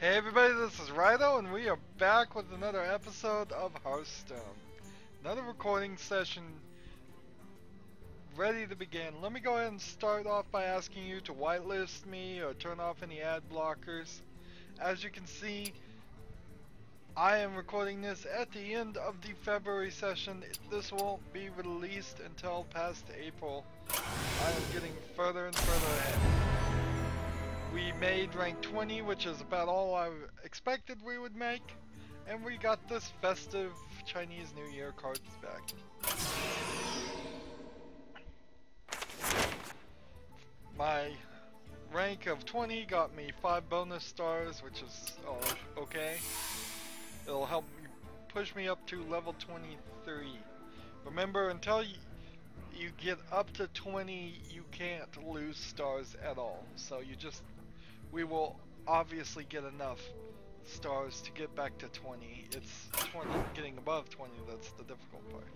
Hey everybody, this is Rydo, and we are back with another episode of Hearthstone. Another recording session ready to begin. Let me go ahead and start off by asking you to whitelist me or turn off any ad blockers. As you can see, I am recording this at the end of the February session. This won't be released until past April. I am getting further and further ahead. We made rank 20, which is about all I expected we would make, and we got this festive Chinese New Year cards back. My rank of 20 got me 5 bonus stars, which is okay. It'll help me push me up to level 23. Remember, until you get up to 20, you can't lose stars at all. So we will obviously get enough stars to get back to 20. It's 20, getting above 20 that's the difficult part.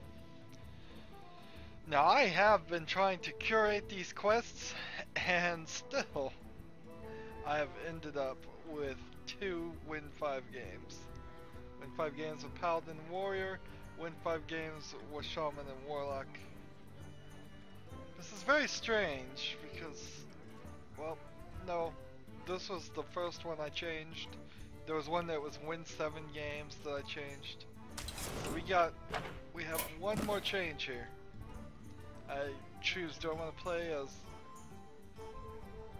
Now I have been trying to curate these quests, and still I have ended up with 2 win 5 games. Win 5 games with Paladin and Warrior, win 5 games with Shaman and Warlock. This is very strange because, well, no. This was the first one I changed. There was one that was win 7 games that I changed. We have one more change here. I choose, do I want to play as...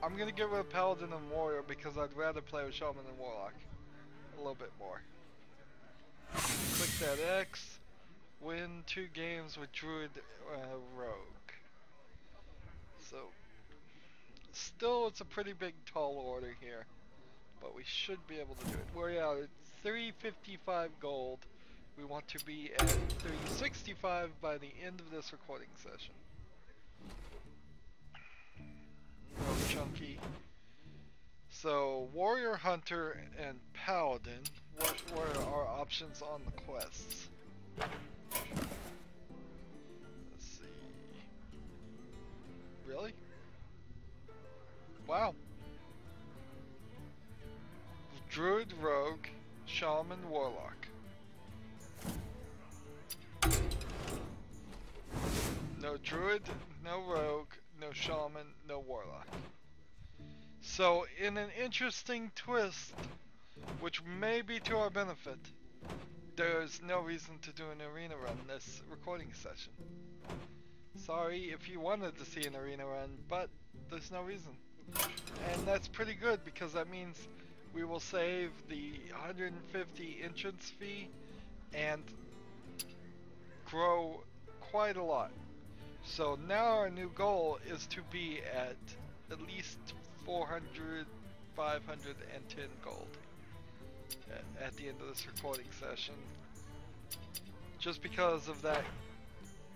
I'm gonna get rid of Paladin and Warrior because I'd rather play with Shaman and Warlock a little bit more. Click that X, win 2 games with Druid Rogue. So, still, it's a pretty big tall order here, but we should be able to do it. We're at 355 gold. We want to be at 365 by the end of this recording session. No chunky. So, Warrior, Hunter, and Paladin. What were our options on the quests? Let's see. Really? Wow. Druid, Rogue, Shaman, Warlock. No Druid, no Rogue, no Shaman, no Warlock. So, in an interesting twist, which may be to our benefit, there's no reason to do an arena run this recording session. Sorry if you wanted to see an arena run, but there's no reason. And that's pretty good because that means we will save the 150 entrance fee and grow quite a lot. So now our new goal is to be at least 400, 510 gold at the end of this recording session. Just because of that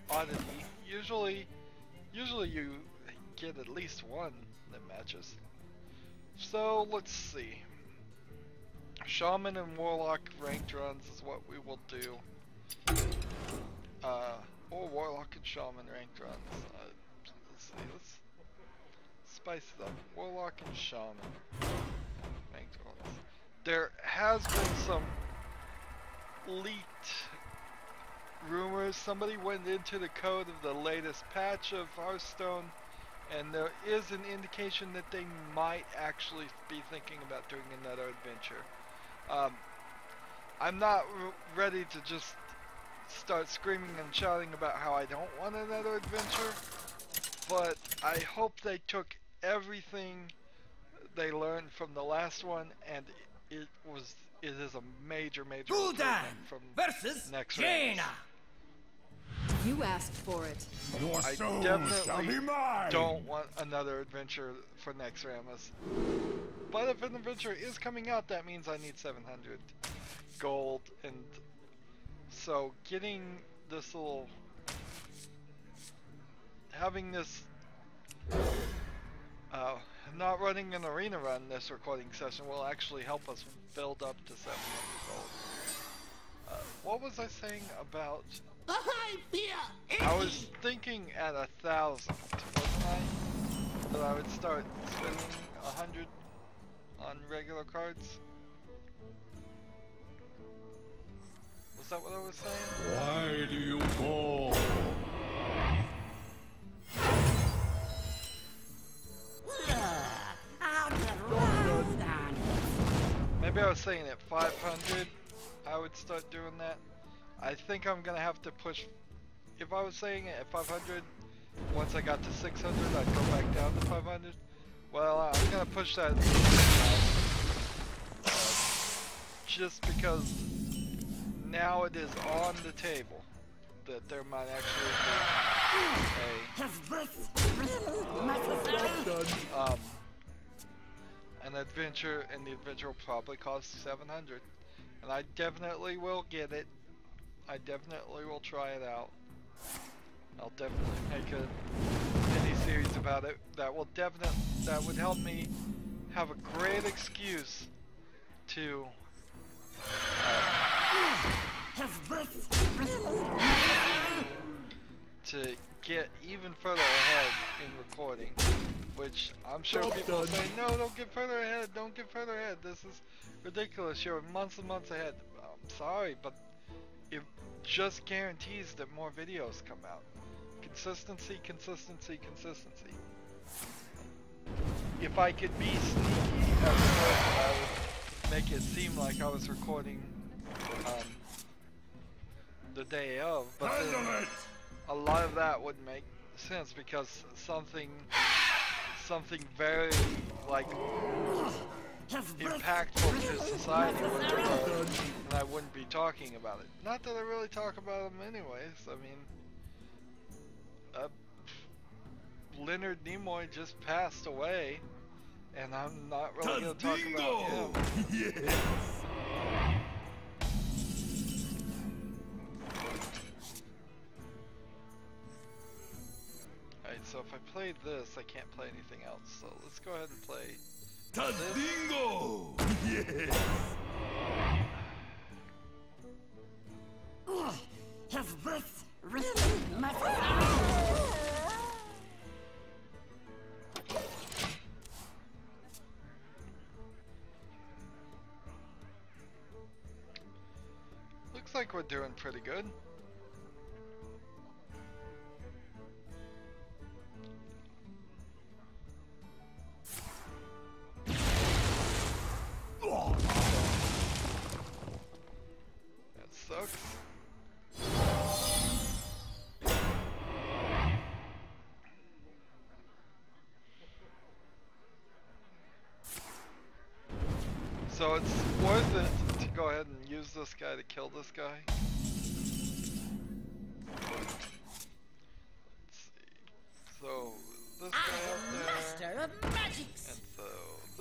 oddity. Usually you get at least one that matches. So let's see. Shaman and Warlock ranked runs is what we will do. Or Warlock and Shaman ranked runs. Let's see, let's spice it up. Warlock and Shaman ranked runs. There has been some leaked rumors. Somebody went into the code of the latest patch of Hearthstone, and there is an indication that they might actually be thinking about doing another adventure. I'm not ready to just start screaming and shouting about how I don't want another adventure, but I hope they took everything they learned from the last one, and it is a major improvement from next round. You asked for it. I definitely don't want another adventure for next Rammus. But if an adventure is coming out, that means I need 700 gold, and so getting this little, having this, not running an arena run this recording session will actually help us build up to 700 gold. What was I saying about? I was thinking at 1,000, wasn't I? That I would start spending 100 on regular cards. Was that what I was saying? Why do you fall? Maybe I was saying at 500 I would start doing that. I think I'm gonna have to push. If I was saying it at 500, once I got to 600 I'd go back down to 500. Well, I'm gonna push that just because now it is on the table that there might actually be an adventure, and the adventure will probably cost 700, and I definitely will get it. I definitely will try it out. I'll definitely make a mini series about it. That would help me have a great excuse to get even further ahead in recording, which I'm sure people will say, no, don't get further ahead, don't get further ahead, this is ridiculous, you're months and months ahead. I'm sorry, but it just guarantees that more videos come out. Consistency, consistency, consistency. If I could be sneaky as a person, I would make it seem like I was recording the day of, but then a lot of that wouldn't make sense because something very like impactful to society would occur, and I wouldn't be talking about it. Not that I really talk about them anyways. I mean, Leonard Nimoy just passed away, and I'm not really going to talk about him. Yes. Alright, so if I play this, I can't play anything else. So let's go ahead and play Tadingo! Yes! Has this really matter? Looks like we're doing pretty good. That sucks. So it's worth it to go ahead and use this guy to kill this guy. Let's see. So this guy up there, Master of magics. and so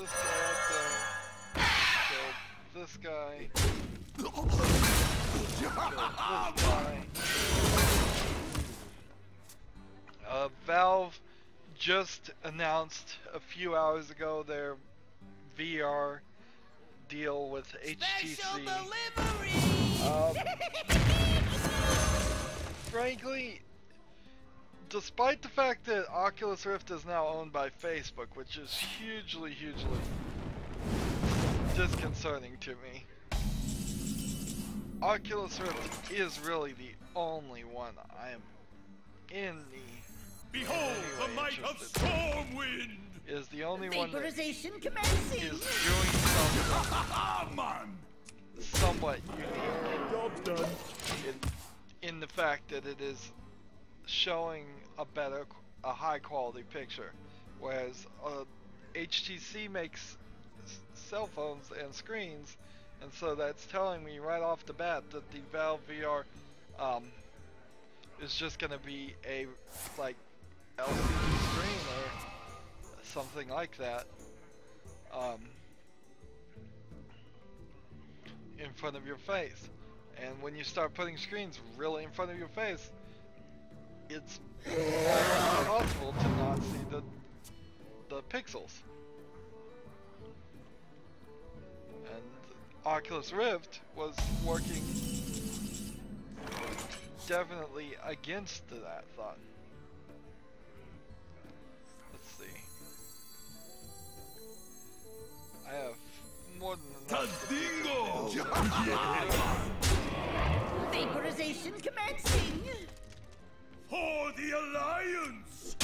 this guy up there, kill this guy, kill this guy. Valve just announced a few hours ago their VR deal with HTC. Frankly, despite the fact that Oculus Rift is now owned by Facebook, which is hugely disconcerting to me, Oculus Rift is really the only one I am in the Behold the might of Stormwind! Is the only one that is Vaporization commencing. doing something somewhat unique. Job done. In the fact that it is showing a high quality picture, whereas HTC makes cell phones and screens, and so that's telling me right off the bat that the Valve VR is just going to be a like LCD screen or something like that in front of your face. And when you start putting screens really in front of your face, it's possible to not see the pixels. And Oculus Rift was working definitely against that thought. Let's see. I have more than enough. Tadingo! Vaporization commencing. For the Alliance!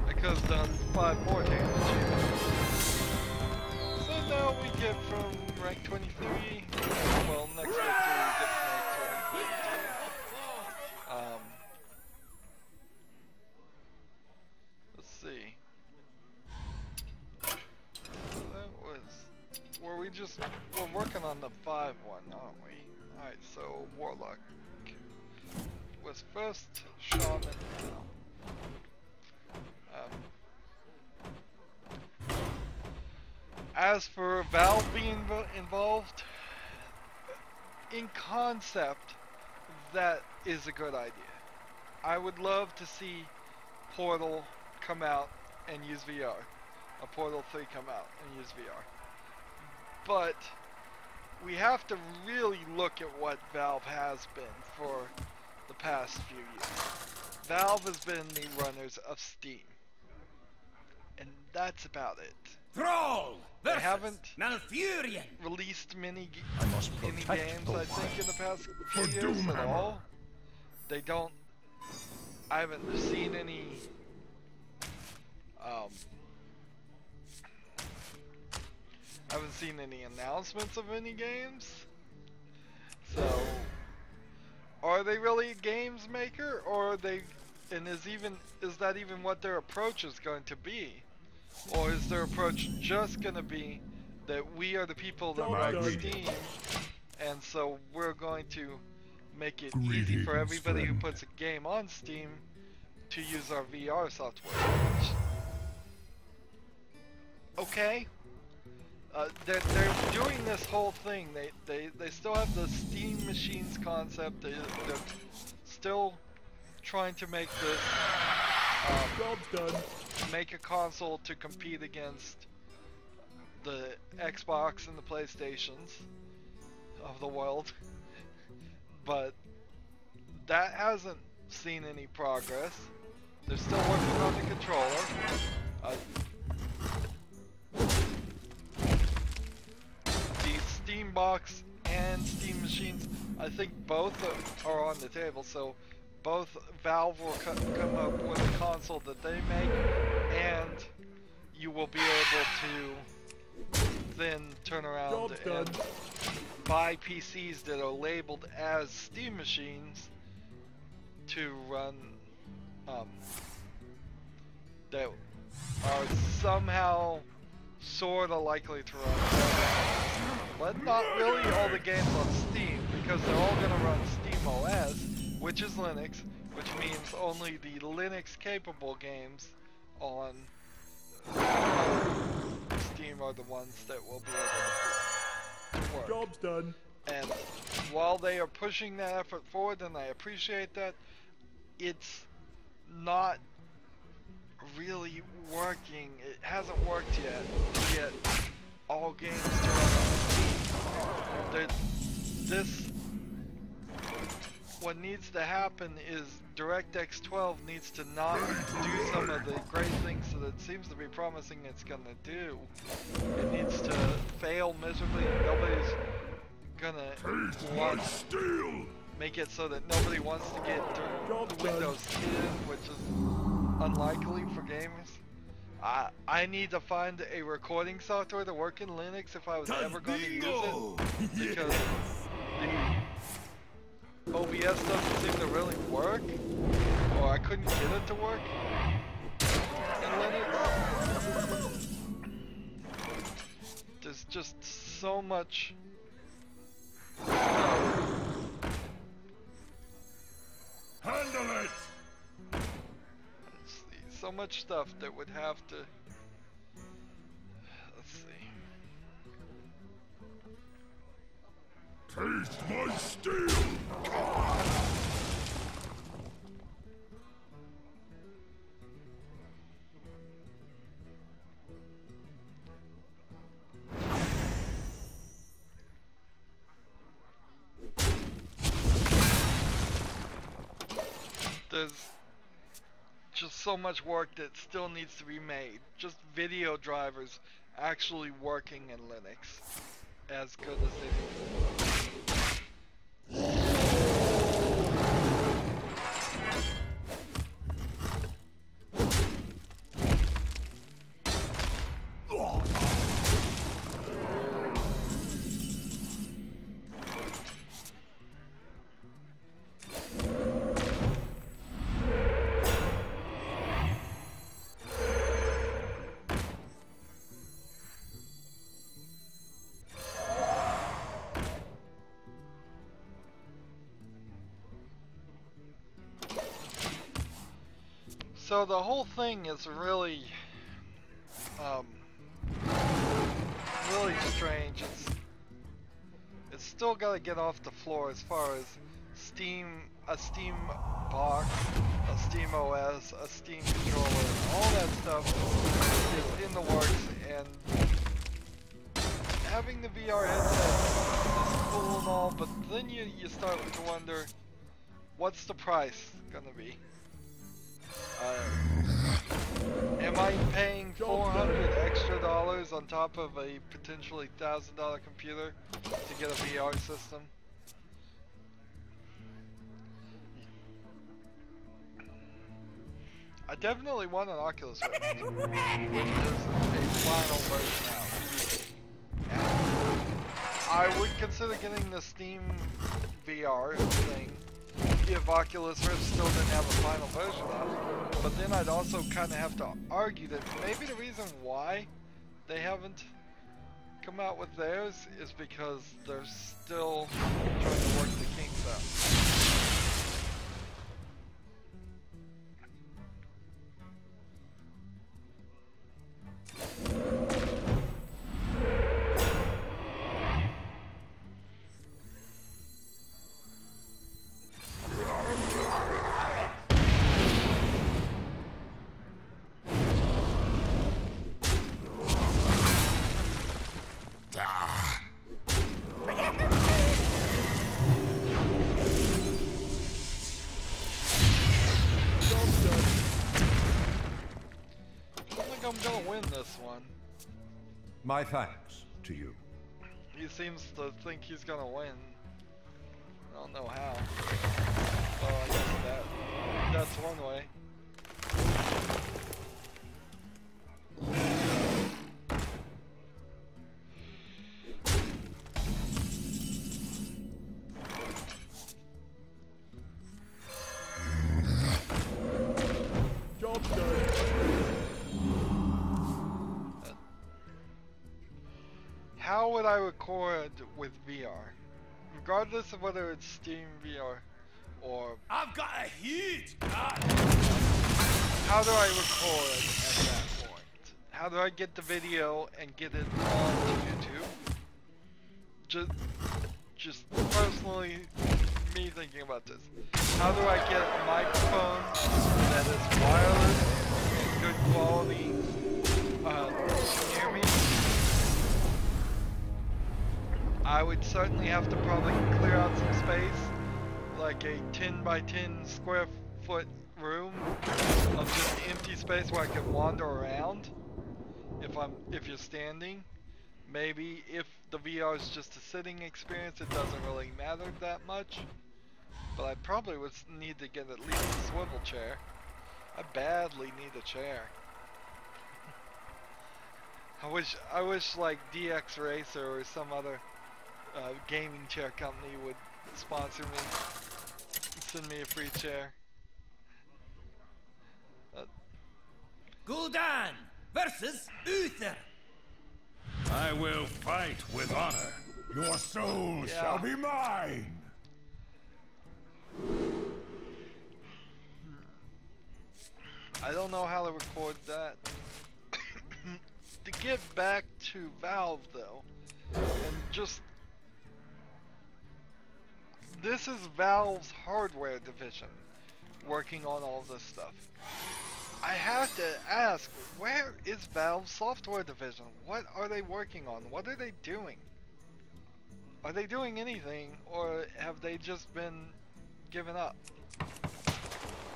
I could have done 5 more damage. So now we get from rank 23. Well, next victory we get from rank 23. Let's see. That was. We're working on the 5 one, aren't we? Alright, so Warlock was first, Shaman now. As for Valve being involved, in concept, that is a good idea. I would love to see Portal come out and use VR. Or Portal 3 come out and use VR. But we have to really look at what Valve has been for the past few years. Valve has been the runners of Steam. And that's about it. Thrall! They haven't Malfurion! released many protect games, the I think, in the past For few years at Doomhammer. all. They don't... I haven't seen any... I haven't seen any announcements of any games. So... Are they really a games maker? Or are they... And is that even what their approach is going to be? Or is their approach just going to be that we are the people that run Steam, and so we're going to make it easy for everybody who puts a game on Steam to use our VR software? Okay. They're doing this whole thing. They still have the Steam Machines concept. They're still trying to make this Job's done. make a console to compete against the Xbox and the PlayStations of the world, but that hasn't seen any progress. They're still working on the controller. The Steam Box and Steam Machines, I think both are on the table, so both Valve will come up with a console that they make, and you will be able to then turn around and buy PCs that are labeled as Steam machines to run, that are somehow sorta likely to run, but not really all the games on Steam, because they're all gonna run Steam OS, which is Linux, which means only the Linux capable games on Steam are the ones that will be able to work. Job's done. And while they are pushing that effort forward, and I appreciate that, it's not really working. It hasn't worked yet to get all games to run on Steam. What needs to happen is DirectX 12 needs to not do some of the great things that it seems to be promising it's gonna do. It needs to fail miserably, and nobody's gonna want to make it so that nobody wants to get to Windows 10, which is unlikely for gamers. I need to find a recording software to work in Linux if I was ever going to use it, because the OBS doesn't seem to really work, or I couldn't get it to work in Linux. There's just so much. Handle it! Let's see, so much stuff that would have to. Let's see. Taste my steel! There's just so much work that still needs to be made. Just video drivers actually working in Linux as good as they do. So the whole thing is really, really strange. It's still got to get off the floor as far as a Steam box, a Steam OS, a Steam controller, all that stuff is in the works, and having the VR headset is cool and all, but then you start to wonder, what's the price gonna be? Am I paying $400 extra on top of a potentially $1,000 computer to get a VR system? I definitely want an Oculus Rift, which is a final version out. And I would consider getting the Steam VR thing if Oculus Rift still didn't have a final version out. But then I'd also kind of have to argue that maybe the reason why they haven't come out with theirs is because they're still trying to work the kinks out. I'm gonna win this one. My thanks to you. He seems to think he's gonna win. I don't know how. Oh, I guess that's one way. Job's done. How would I record with VR? Regardless of whether it's Steam VR or... I've got a huge gun. How do I record at that point? How do I get the video and get it on YouTube? Just personally, me thinking about this. How do I get a microphone that is wireless and good quality near me? I would certainly have to probably clear out some space, like a 10 by 10 square foot room of just empty space where I could wander around. If you're standing, maybe if the VR is just a sitting experience, it doesn't really matter that much. But I probably would need to get at least a swivel chair. I badly need a chair. I wish like DX Racer or some other gaming chair company would sponsor me and send me a free chair. Gul'dan versus Uther. I will fight with honor. Your soul shall be mine. I don't know how to record that. To get back to Valve though, and just this is Valve's hardware division working on all this stuff. I have to ask, where is Valve's software division? What are they working on? What are they doing? Are they doing anything, or have they just been given up?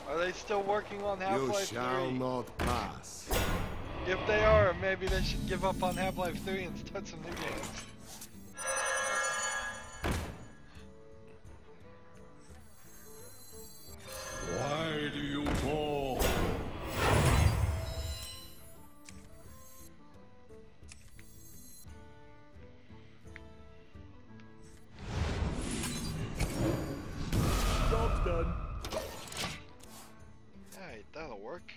Are they still working on Half-Life 3? You shall not pass. If they are, maybe they should give up on Half-Life 3 and start some new games. Why do you call? Job's done. Alright, that'll work.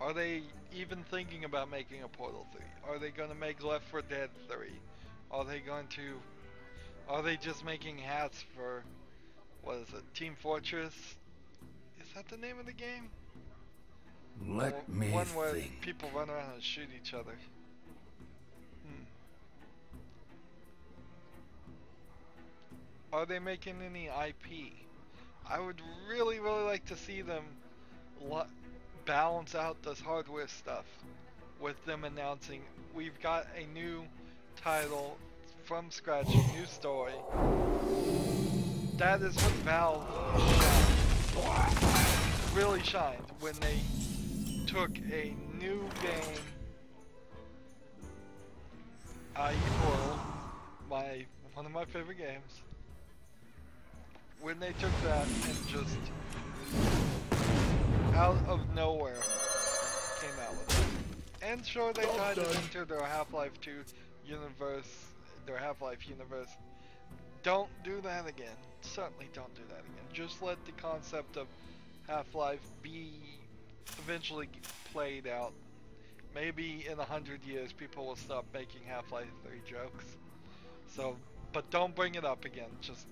Are they even thinking about making a Portal 3? Are they going to make Left 4 Dead 3? Are they going to... Are they just making hats for... What is it? Team Fortress? Is that the name of the game? Let me One where think. people run around and shoot each other. Are they making any IP? I would really like to see them balance out this hardware stuff with them announcing we've got a new title from scratch, a new story. That is what Valve really shined when they took a new game, i.e. Portal, one of my favorite games. When they took that and just out of nowhere came out with it. And sure, they tied it into their Half-Life 2 universe, their Half-Life universe. Don't do that again. Certainly don't do that again. Just let the concept of Half-Life be eventually played out. Maybe in 100 years people will stop making Half-Life 3 jokes. So, but don't bring it up again. Just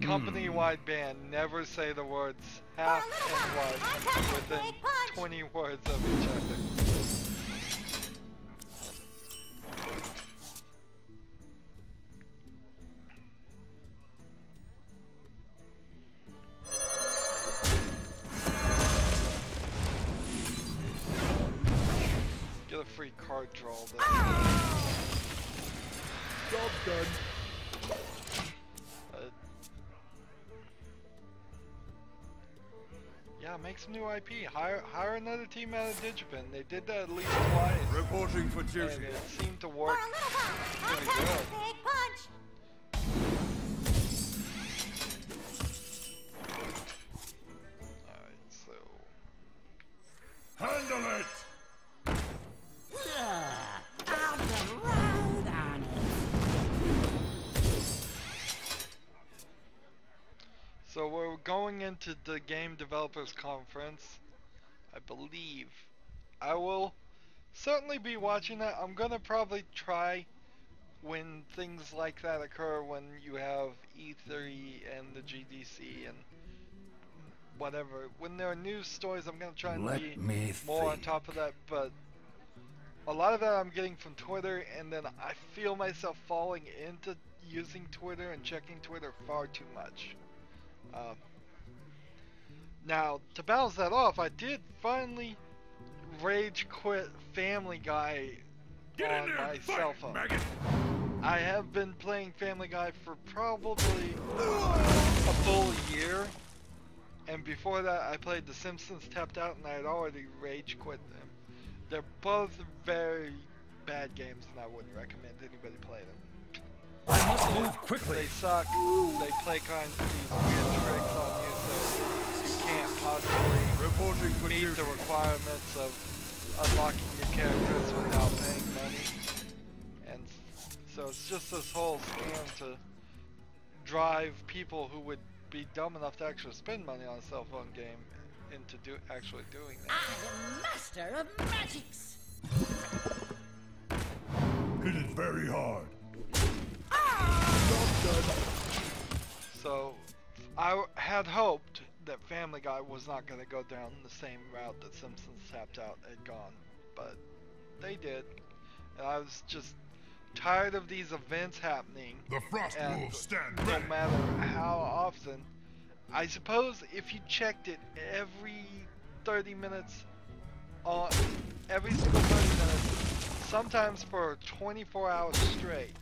company-wide ban, never say the words half and life within 20 words of each other. Get a free card draw there. Job's done. Yeah, make some new IP. Hire another team out of Debian. They did that at least twice. Reporting for duty. And it seemed to work pretty good. Alright, so... Handle it! I'll go right on it. So we're going into the Game Developers Conference, I believe. I will certainly be watching that. I'm gonna probably try when things like that occur, when you have E3 and the GDC and whatever. When there are news stories, I'm gonna try and be more on top of that, but a lot of that I'm getting from Twitter, and then I feel myself falling into using Twitter and checking Twitter far too much. Now, to balance that off, I did finally rage quit Family Guy on my cell phone. Maggot. I have been playing Family Guy for probably a full year, and before that I played The Simpsons Tapped Out, and I had already rage quit them. They're both very bad games, and I wouldn't recommend anybody play them. I must move quickly. They suck. They play kind of these weird tricks on you, so you can't possibly meet the requirements of unlocking your characters without paying money. And so it's just this whole scam to drive people who would be dumb enough to actually spend money on a cell phone game into actually doing that. I am master of magics. Hit it very hard. So I had hoped that Family Guy was not going to go down the same route that Simpsons Tapped Out had gone, but they did. And I was just tired of these events happening. The Frost Wolves stand no ready. matter how often. I suppose if you checked it every 30 minutes, every single 30 minutes, sometimes for 24 hours straight,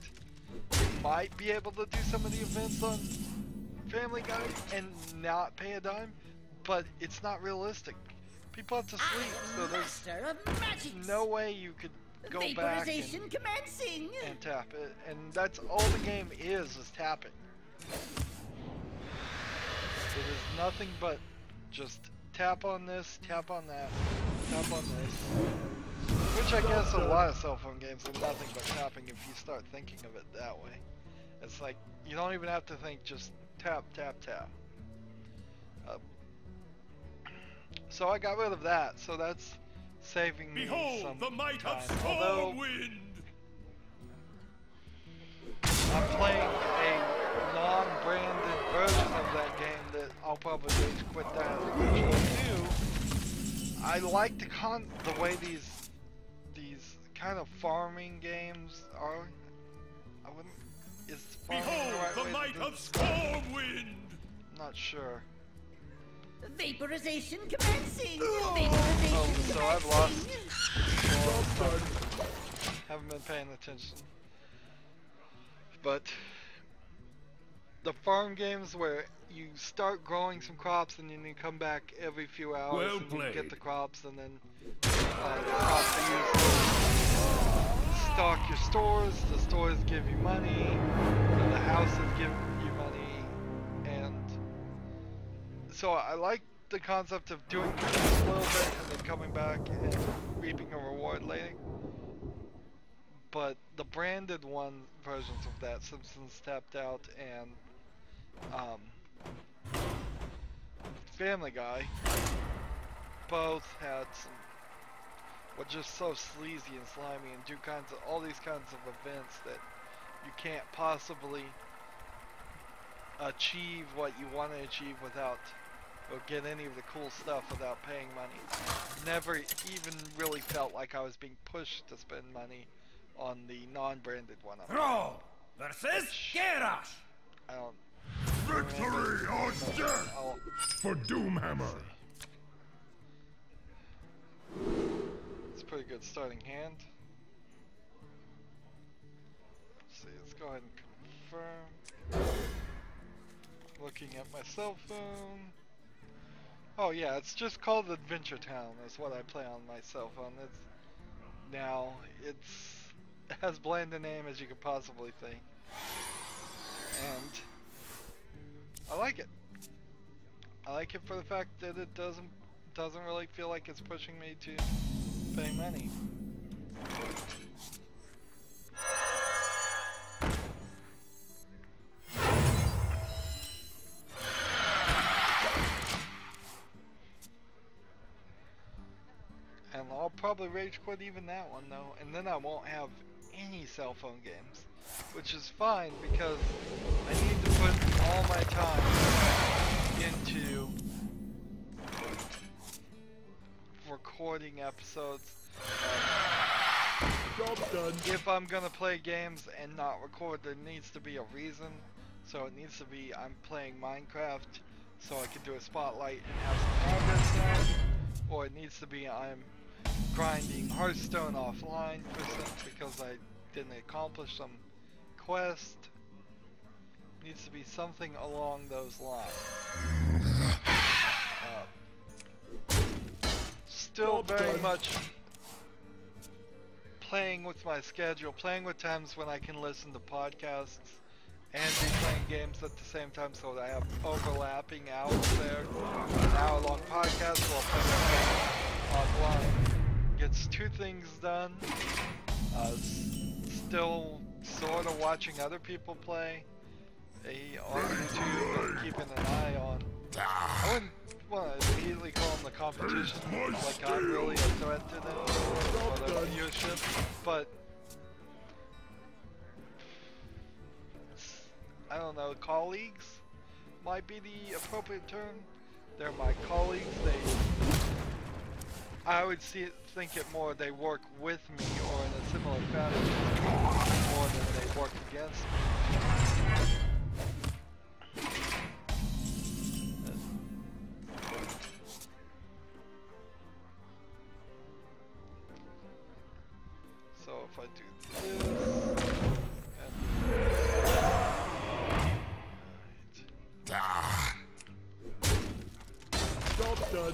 you might be able to do some of the events on Family Guy and not pay a dime, but it's not realistic. People have to sleep, so there's Master of magics. no way you could go back Vaporization commencing. and tap it, and that's all the game is tapping. It is nothing but just tap on this, tap on that, tap on this. Which I guess a lot of cell phone games are nothing but tapping if you start thinking of it that way. It's like, you don't even have to think, just tap, tap, tap. So I got rid of that, so that's saving me some the might time. of Although Stormwind! I'm playing a non-branded version of that game that I'll probably rage quit that as eventually do. I like the way these kind of farming games are. I wouldn't. Is farming Behold the right the way might to of Stormwind! I'm not sure. Vaporization commencing. Oh, Vaporization so I've commencing. lost. Haven't been paying attention. But the farm games where you start growing some crops and then you come back every few hours Well and you played. get the crops, and then the crops are used to stock your stores. The stores give you money, and the houses give you money, and so I like the concept of doing this a little bit and then coming back and reaping a reward later. But the branded versions of that, Simpsons Tapped Out and Family Guy, both had some, were just so sleazy and slimy and do all these kinds of events that you can't possibly achieve what you want to achieve without, or get any of the cool stuff without paying money. Never even really felt like I was being pushed to spend money on the non-branded one. Ro versus Garrosh! I don't. Victory or death for Doomhammer! It's a pretty good starting hand. Let's see, let's go ahead and confirm. Looking at my cell phone. Oh yeah, it's just called Adventure Town. That's what I play on my cell phone. It has bland a name as you could possibly think, and I like it. I like it for the fact that it doesn't really feel like it's pushing me to pay money. And I'll probably rage quit even that one though, and then I won't have any cell phone games, which is fine because I need to put all my time into recording episodes. Job done. If I'm gonna play games and not record, there needs to be a reason. So it needs to be I'm playing Minecraft so I can do a spotlight and have some progress done, or it needs to be I'm grinding Hearthstone offline because I didn't accomplish some quest. Needs to be something along those lines. Still very much playing with my schedule, playing with times when I can listen to podcasts and be playing games at the same time, so that I have overlapping hours there. An hour-long podcast while playing offline. Gets two things done. Still sort of watching other people play on YouTube and keeping an eye on. I wouldn't want to immediately call them the competition, like I'm really a threat to them or their viewership, but I don't know, colleagues might be the appropriate term. They're my colleagues. I would think it more they work with me or in a similar fashion more than they work against me. So if I do this,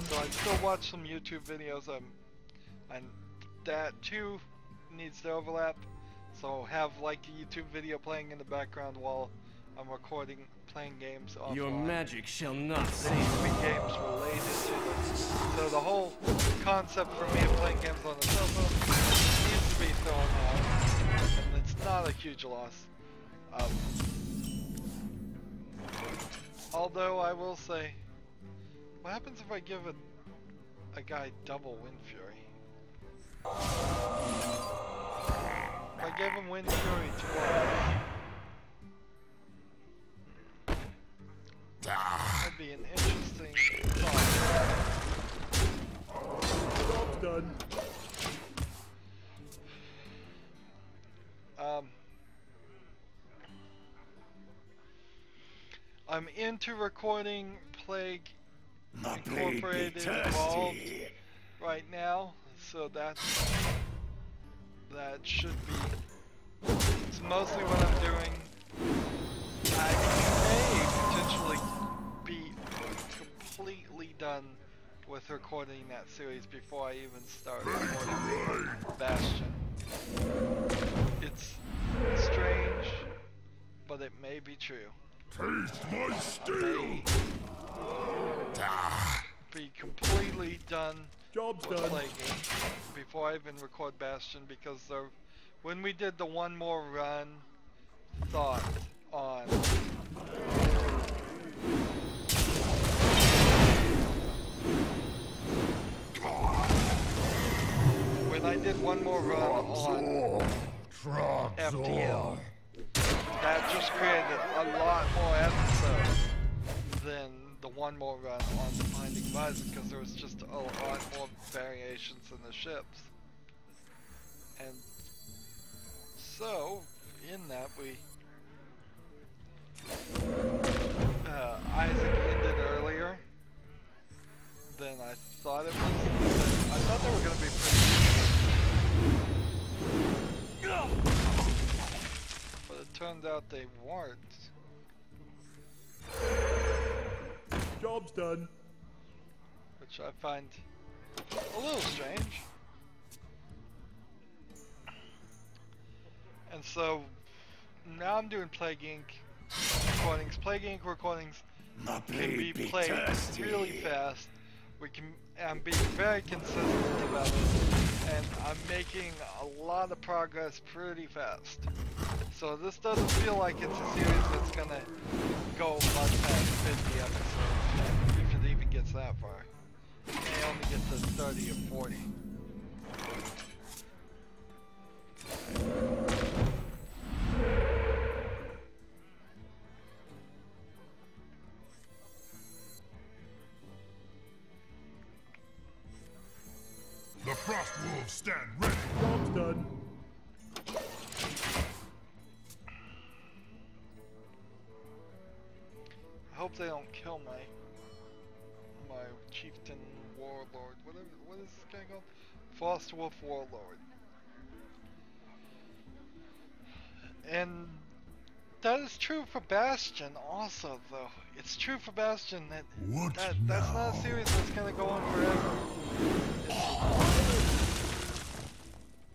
So I still watch some YouTube videos, and that too needs to overlap. So have like a YouTube video playing in the background while I'm recording, playing games offline. Your magic shall not There needs to be save. games related to them. So the whole concept for me of playing games on the cell phone needs to be thrown out, and it's not a huge loss. Although I will say, what happens if I give a guy double Wind Fury? If I gave him Wind Fury twice, that'd be an interesting thought. Job's done. I'm into recording Plague My blade be Incorporated involved thirsty. right now, so that should be. It's mostly what I'm doing. I may potentially be completely done with recording that series before I even start recording Bastion. It's strange, but it may be true. Taste my steel. Be completely done Job's with done. Plague Inc. before I even record Bastion, because when we did the one more run thought on when I did one more run on FTL, that just created a lot more episodes than the one more run on the Binding of Isaac, because there was just a lot more variations in the ships. And so, in that Isaac ended earlier than I thought it was. I thought they were going to be pretty, but it turned out they weren't. Job's done. Which I find a little strange. And so now I'm doing Plague Inc. recordings. Plague Inc. recordings My can be blade be played thirsty. really fast. I'm being very consistent about it, and I'm making a lot of progress pretty fast. So this doesn't feel like it's a series that's gonna go much past 50 episodes, if it even gets that far. It may only get to 30 or 40. The frost wolves stand ready. Job's done. I hope they don't kill my chieftain warlord. What is this guy called? Frost Wolf Warlord. And that is true for Bastion also, though. It's true for Bastion that What that's not a now? series that's gonna go on forever.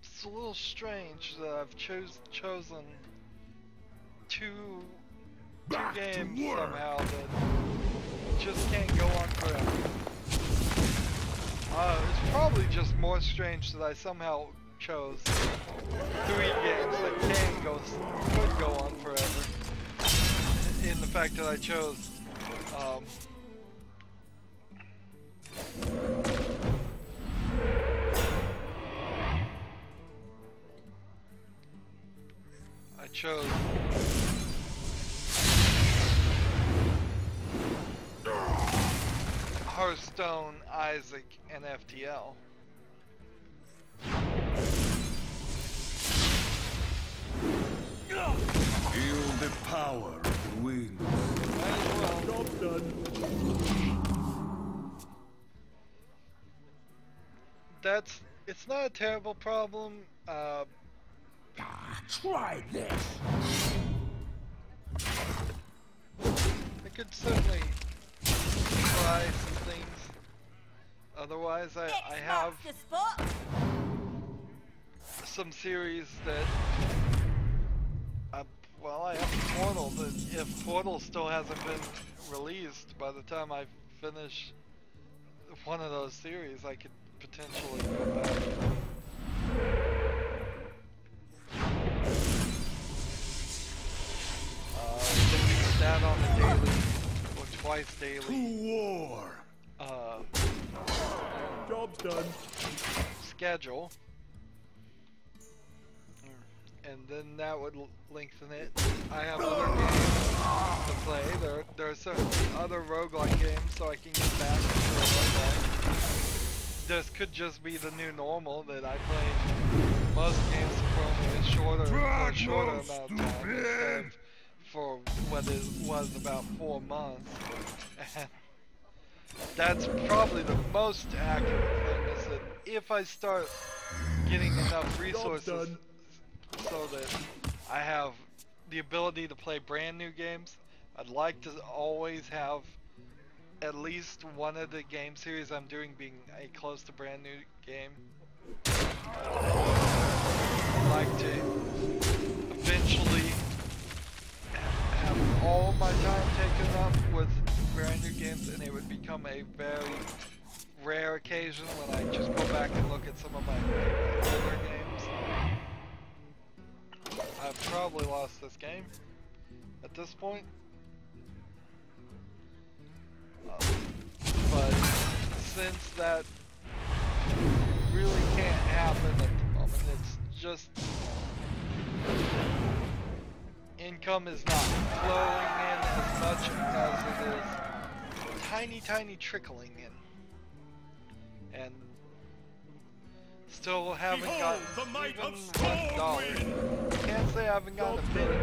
It's a little strange that I've chosen two Back to games work. somehow that just can't go on forever. It's probably just more strange that I somehow chose 3 games that could go on forever. In the fact that I chose Hearthstone, Isaac, and FTL. Feel the power of the wind. Might as well. Job's done. It's not a terrible problem. Try this. I could certainly try some things. Otherwise, I X have marks the spot. some series that, well, I have Portal, that if Portal still hasn't been released by the time I finish one of those series, I could potentially go back. Doing that on the daily, or twice daily. To war. Job's done. Schedule, and then that would lengthen it. I have other games to play. There are certainly other roguelike games, so I can get back into a roguelike. This could just be the new normal that I play most games for only a shorter amount of time instead of for what it was about 4 months. And that's probably the most accurate thing, is that if I start getting enough resources so that I have the ability to play brand new games, I'd like to always have at least one of the game series I'm doing being a close to brand new game. I'd like to eventually have all my time taken up with brand new games, and it would become a very rare occasion when I just go back and look at some of my favorite older games. I've probably lost this game at this point. But since that really can't happen at the moment, it's just income is not flowing in as much as it is tiny trickling in. And still haven't gotten even $1. Can't say I haven't gotten a penny,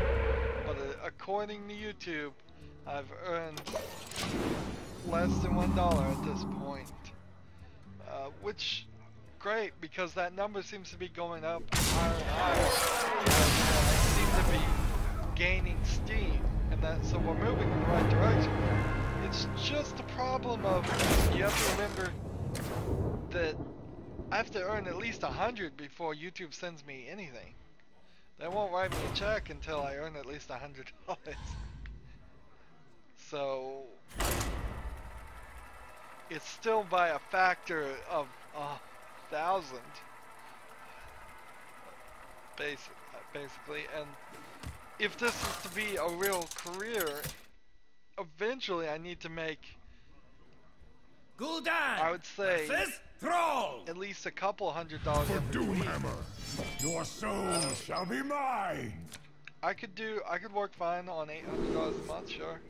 but according to YouTube, I've earned less than $1 at this point, which great, because that number seems to be going up higher and higher. I seem to be gaining steam, and so we're moving in the right direction. It's just a problem of, you have to remember that I have to earn at least 100 before YouTube sends me anything. They won't write me a check until I earn at least $100. So it's still by a factor of 1,000, basically. And if this is to be a real career, eventually I need to make, I would say, at least a couple $100 every week. Doomhammer, your soul shall be mine. I could work fine on $800 a month, sure.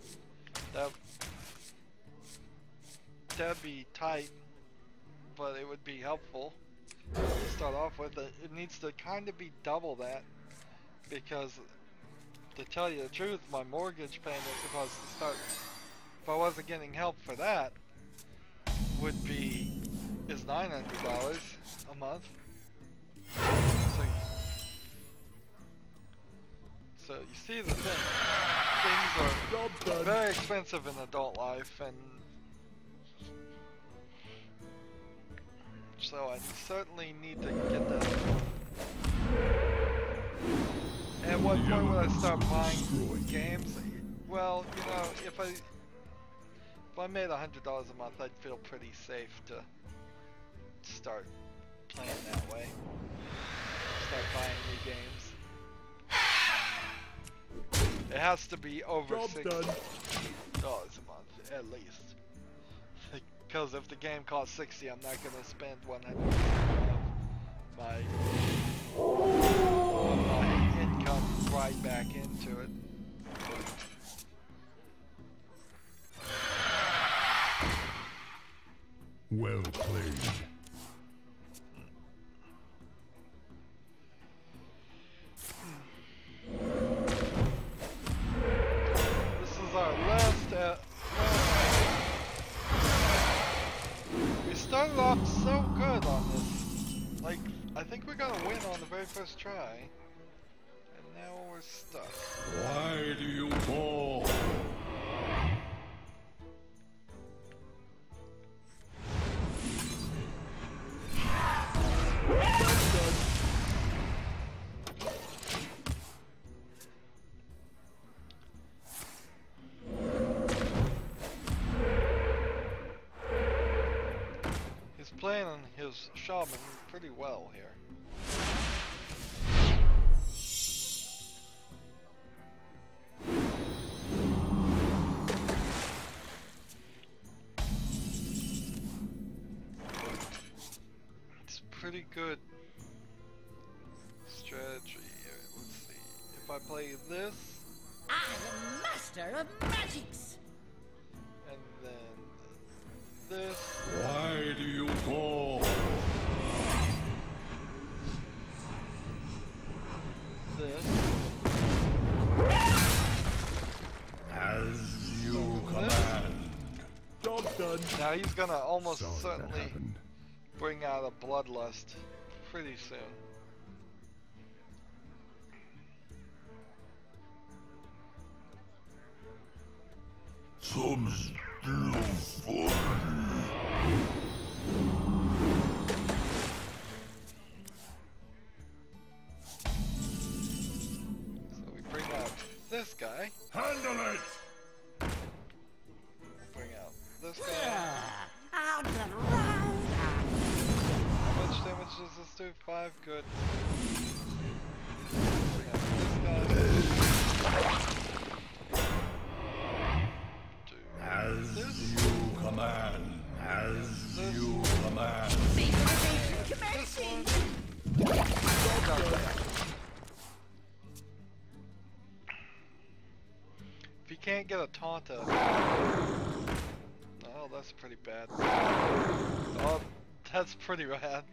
That'd be tight, but it would be helpful to start off with. It needs to kind of be double that, because to tell you the truth, my mortgage payment, if I wasn't getting help for that, is $900 a month. So you see the thing. Things are very expensive in adult life, and so I certainly need to get that. At what point would I start buying games? Well, you know, if I made $100 a month, I'd feel pretty safe to start playing that way. Start buying new games. It has to be over $60 a month, at least. Because if the game costs $60, I'm not going to spend 100% of my income right back into it. Well played. This is our last we started off so good on this. Like, I think we got a win on the very first try. And now we're stuck. Why do you fall? playing on his Shaman pretty well here. It's pretty good strategy. Let's see. If I play this, I am master of magics. and then this, Why do you call? this, As you command. Job's done. now he's gonna almost Sorry that certainly happened. bring out a bloodlust pretty soon. Some still fun. So we bring out this guy, Handle it! bring out this guy. Out and round. How much damage does this do? 5? Good. Bring out this guy. As This. you command. As you command. Vaporization This commencing. one. If he can't get a taunt up. Oh, that's pretty bad. Oh, that's pretty bad.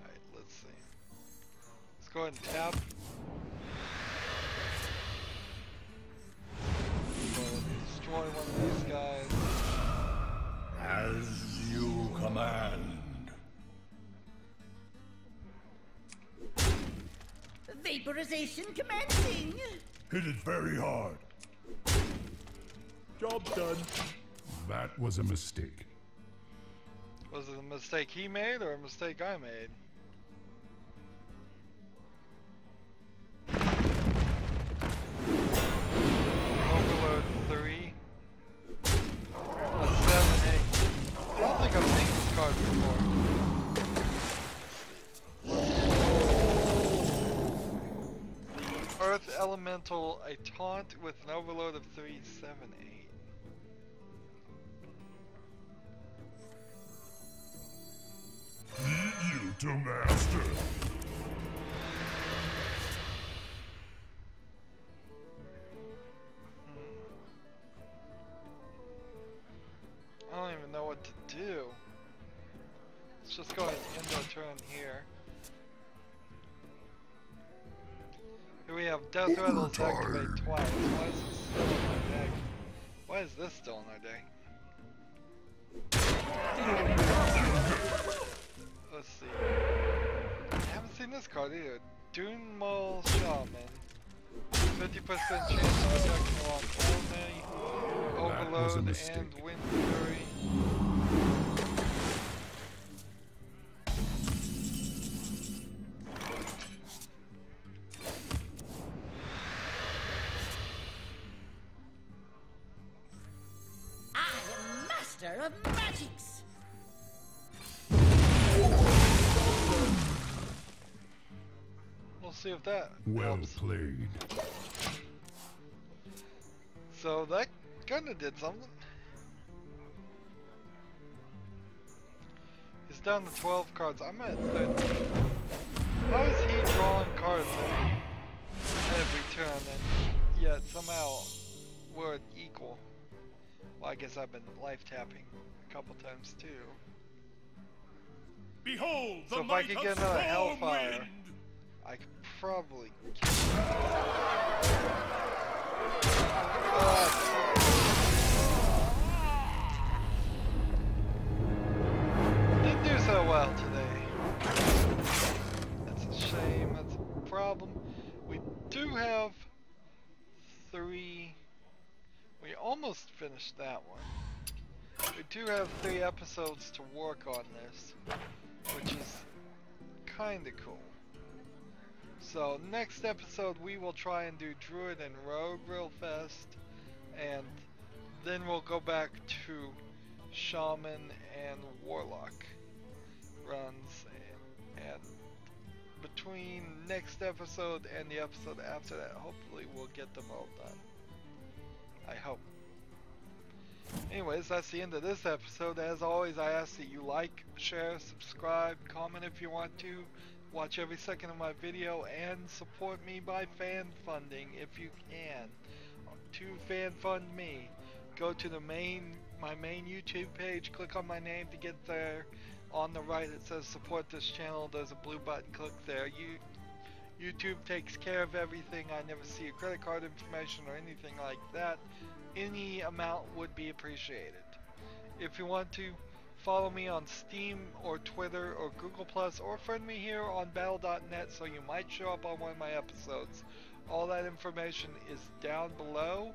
Alright, let's see. Let's go ahead and tap. Go ahead and destroy one of these guys. As you command. Vaporization commencing. Hit it very hard. Job's done. That was a mistake. Was it a mistake he made or a mistake I made? Overload 3. A 7, 8. I don't think I've seen this card before. The Earth Elemental, a taunt with an overload of 3, 7, 8. Need you to master. I don't even know what to do. Let's just go ahead and end our turn here. Here we have Death Rattles activate twice. Why is this still in our deck? Why is this still in our deck? Let's see. I haven't seen this card either. Doomall Shaman. 50% chance of attacking along enemy. Overload mistake. and Wind Fury. I am master of magics. We'll see if that Well helps. played. So that kinda did something. He's down to 12 cards. I'm at 13. How is he drawing cards every turn and yet somehow we're equal? Well, I guess I've been life tapping a couple times too. Behold So if I could get another Hellfire, I could probably kill didn't do so well today. That's a shame, that's a problem. We do have 3. We almost finished that one. We do have 3 episodes to work on this, which is kinda cool. So next episode we will try and do Druid and Rogue real fast, and then we'll go back to Shaman and Warlock runs, and between next episode and the episode after that, hopefully we'll get them all done. I hope. Anyways, that's the end of this episode. As always, I ask that you like, share, subscribe, comment if you want to, watch every second of my video, and support me by fan funding if you can. To fan fund me, go to my main YouTube page, click on my name to get there. On the right it says support this channel. There's a blue button, click there. YouTube takes care of everything. I never see your credit card information or anything like that. Any amount would be appreciated. If you want to, follow me on Steam or Twitter or Google Plus, or friend me here on battle.net so you might show up on one of my episodes. All that information is down below.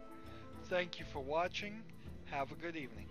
Thank you for watching. Have a good evening.